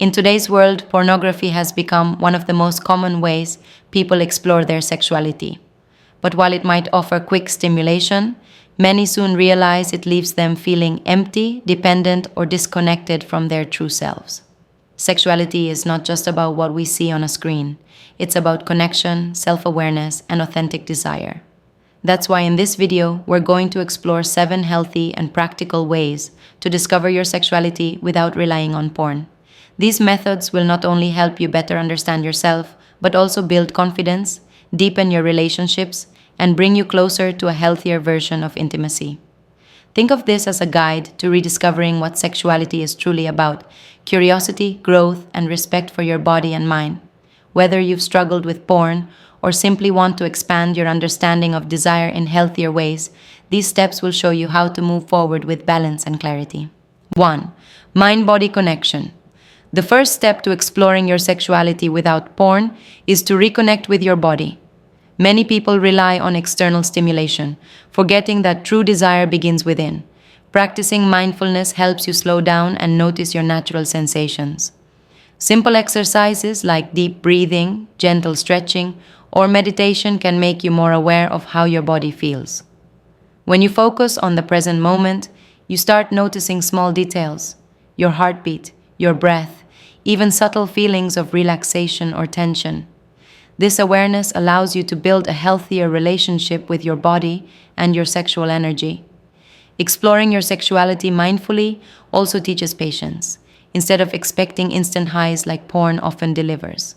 In today's world, pornography has become one of the most common ways people explore their sexuality. But while it might offer quick stimulation, many soon realize it leaves them feeling empty, dependent, or disconnected from their true selves. Sexuality is not just about what we see on a screen, it's about connection, self awareness, and authentic desire. That's why in this video, we're going to explore 7 healthy and practical ways to discover your sexuality without relying on porn. These methods will not only help you better understand yourself, but also build confidence, deepen your relationships, and bring you closer to a healthier version of intimacy. Think of this as a guide to rediscovering what sexuality is truly about: curiosity, growth, and respect for your body and mind. Whether you've struggled with porn or simply want to expand your understanding of desire in healthier ways, these steps will show you how to move forward with balance and clarity. 1. Mind-body connection. The first step to exploring your sexuality without porn is to reconnect with your body. Many people rely on external stimulation, forgetting that true desire begins within. Practicing mindfulness helps you slow down and notice your natural sensations. Simple exercises like deep breathing, gentle stretching, or meditation can make you more aware of how your body feels. When you focus on the present moment, you start noticing small details: your heartbeat, your breath, even subtle feelings of relaxation or tension. This awareness allows you to build a healthier relationship with your body and your sexual energy. Exploring your sexuality mindfully also teaches patience, instead of expecting instant highs like porn often delivers.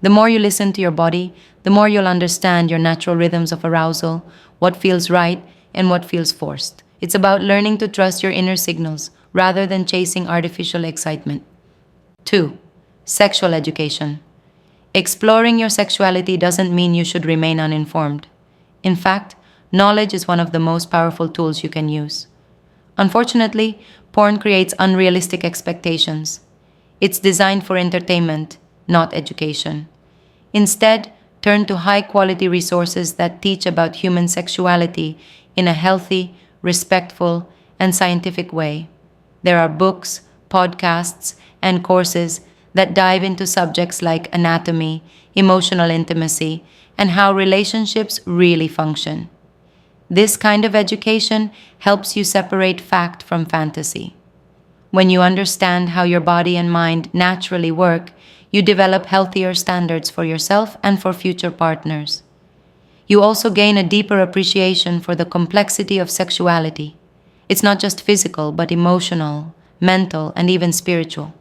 The more you listen to your body, the more you'll understand your natural rhythms of arousal, what feels right and what feels forced. It's about learning to trust your inner signals rather than chasing artificial excitement. 2. Sexual education. Exploring your sexuality doesn't mean you should remain uninformed. In fact, knowledge is one of the most powerful tools you can use. Unfortunately, porn creates unrealistic expectations. It's designed for entertainment, not education. Instead, turn to high-quality resources that teach about human sexuality in a healthy, respectful, and scientific way. There are books, podcasts, and courses that dive into subjects like anatomy, emotional intimacy, and how relationships really function. This kind of education helps you separate fact from fantasy. When you understand how your body and mind naturally work, you develop healthier standards for yourself and for future partners. You also gain a deeper appreciation for the complexity of sexuality. It's not just physical, but emotional, mental, and even spiritual.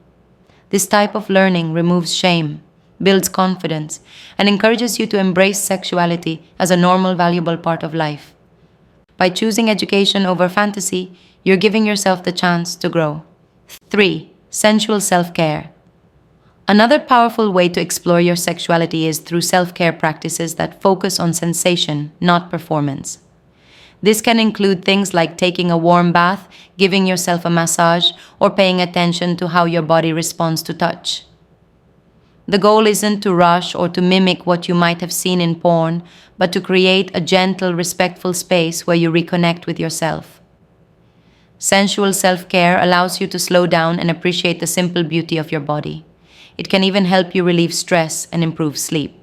This type of learning removes shame, builds confidence, and encourages you to embrace sexuality as a normal, valuable part of life. By choosing education over fantasy, you're giving yourself the chance to grow. 3. Sensual self-care. Another powerful way to explore your sexuality is through self-care practices that focus on sensation, not performance. This can include things like taking a warm bath, giving yourself a massage, or paying attention to how your body responds to touch. The goal isn't to rush or to mimic what you might have seen in porn, but to create a gentle, respectful space where you reconnect with yourself. Sensual self-care allows you to slow down and appreciate the simple beauty of your body. It can even help you relieve stress and improve sleep.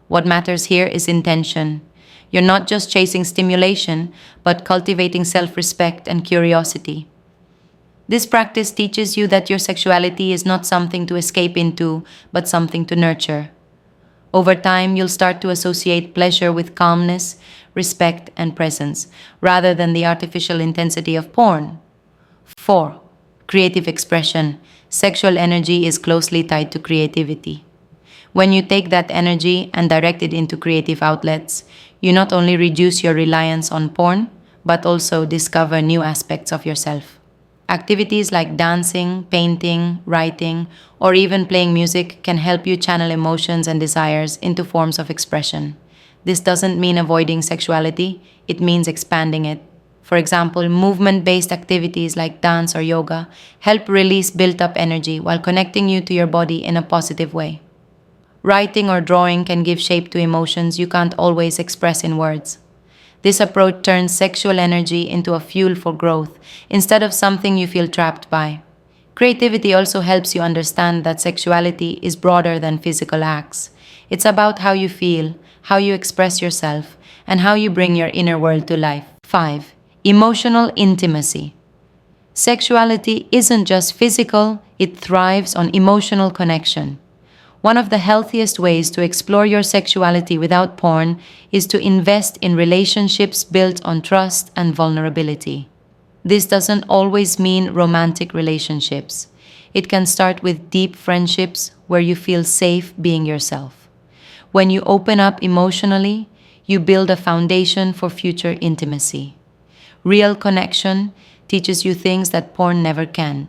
What matters here is intention. You're not just chasing stimulation, but cultivating self-respect and curiosity. This practice teaches you that your sexuality is not something to escape into, but something to nurture. Over time, you'll start to associate pleasure with calmness, respect, and presence, rather than the artificial intensity of porn. 4. Creative expression. Sexual energy is closely tied to creativity. When you take that energy and direct it into creative outlets, you not only reduce your reliance on porn, but also discover new aspects of yourself. Activities like dancing, painting, writing, or even playing music can help you channel emotions and desires into forms of expression. This doesn't mean avoiding sexuality, it means expanding it. For example, movement-based activities like dance or yoga help release built-up energy while connecting you to your body in a positive way. Writing or drawing can give shape to emotions you can't always express in words. This approach turns sexual energy into a fuel for growth instead of something you feel trapped by. Creativity also helps you understand that sexuality is broader than physical acts. It's about how you feel, how you express yourself, and how you bring your inner world to life. 5. Emotional intimacy. Sexuality isn't just physical, it thrives on emotional connection. One of the healthiest ways to explore your sexuality without porn is to invest in relationships built on trust and vulnerability. This doesn't always mean romantic relationships. It can start with deep friendships where you feel safe being yourself. When you open up emotionally, you build a foundation for future intimacy. Real connection teaches you things that porn never can,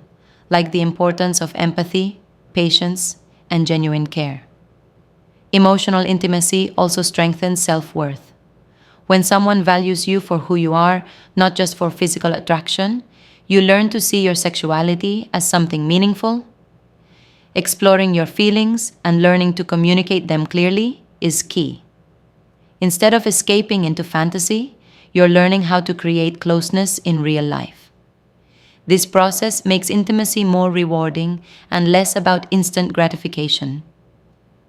like the importance of empathy, patience, and genuine care. Emotional intimacy also strengthens self-worth. When someone values you for who you are, not just for physical attraction, you learn to see your sexuality as something meaningful. Exploring your feelings and learning to communicate them clearly is key. Instead of escaping into fantasy, you're learning how to create closeness in real life. This process makes intimacy more rewarding and less about instant gratification.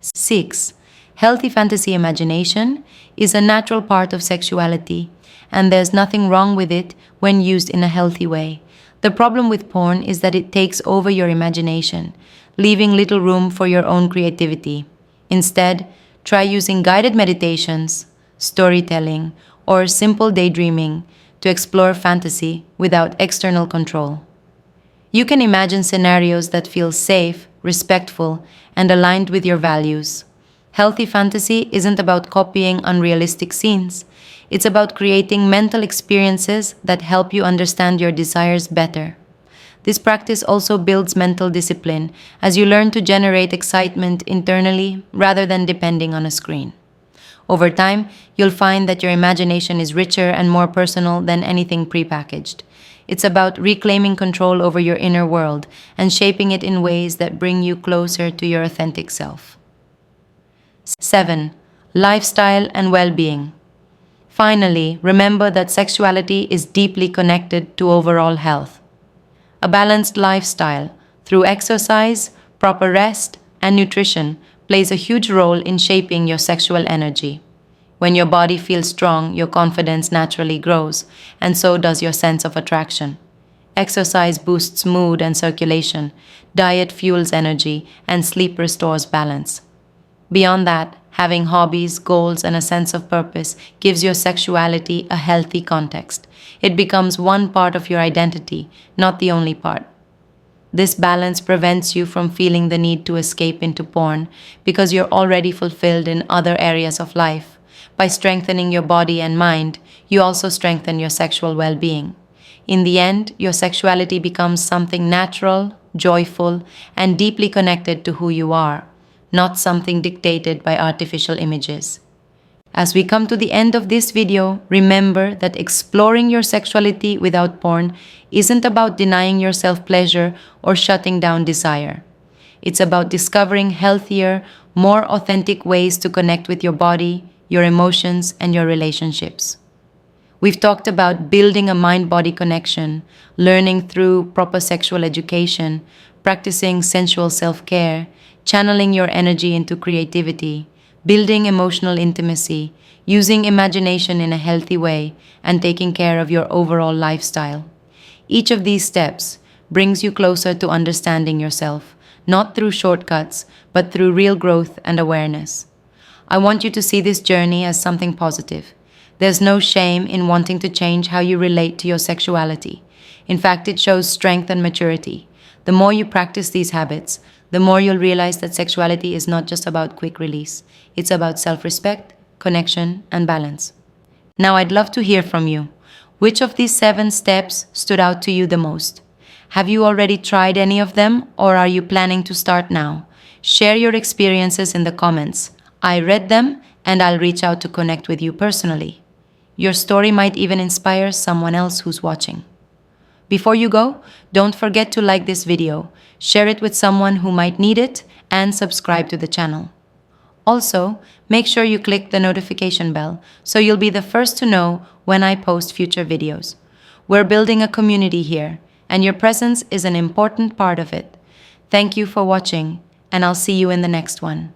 6. Healthy fantasy imagination is a natural part of sexuality, and there's nothing wrong with it when used in a healthy way. The problem with porn is that it takes over your imagination, leaving little room for your own creativity. Instead, try using guided meditations, storytelling, or simple daydreaming to explore fantasy without external control. You can imagine scenarios that feel safe, respectful, and aligned with your values. Healthy fantasy isn't about copying unrealistic scenes. It's about creating mental experiences that help you understand your desires better. This practice also builds mental discipline as you learn to generate excitement internally rather than depending on a screen. Over time, you'll find that your imagination is richer and more personal than anything prepackaged. It's about reclaiming control over your inner world and shaping it in ways that bring you closer to your authentic self. 7. Lifestyle and well-being. Finally, remember that sexuality is deeply connected to overall health. A balanced lifestyle, through exercise, proper rest, and nutrition, plays a huge role in shaping your sexual energy. When your body feels strong, your confidence naturally grows, and so does your sense of attraction. Exercise boosts mood and circulation, diet fuels energy, and sleep restores balance. Beyond that, having hobbies, goals, and a sense of purpose gives your sexuality a healthy context. It becomes one part of your identity, not the only part. This balance prevents you from feeling the need to escape into porn because you're already fulfilled in other areas of life. By strengthening your body and mind, you also strengthen your sexual well-being. In the end, your sexuality becomes something natural, joyful, and deeply connected to who you are, not something dictated by artificial images. As we come to the end of this video, remember that exploring your sexuality without porn isn't about denying yourself pleasure or shutting down desire. It's about discovering healthier, more authentic ways to connect with your body, your emotions, and your relationships. We've talked about building a mind-body connection, learning through proper sexual education, practicing sensual self-care, channeling your energy into creativity, building emotional intimacy, using imagination in a healthy way, and taking care of your overall lifestyle. Each of these steps brings you closer to understanding yourself, not through shortcuts, but through real growth and awareness. I want you to see this journey as something positive. There's no shame in wanting to change how you relate to your sexuality. In fact, it shows strength and maturity. The more you practice these habits, the more you'll realize that sexuality is not just about quick release. It's about self-respect, connection, and balance. Now I'd love to hear from you. Which of these 7 steps stood out to you the most? Have you already tried any of them, or are you planning to start now? Share your experiences in the comments. I read them, and I'll reach out to connect with you personally. Your story might even inspire someone else who's watching. Before you go, don't forget to like this video, share it with someone who might need it, and subscribe to the channel. Also, make sure you click the notification bell so you'll be the first to know when I post future videos. We're building a community here, and your presence is an important part of it. Thank you for watching, and I'll see you in the next one.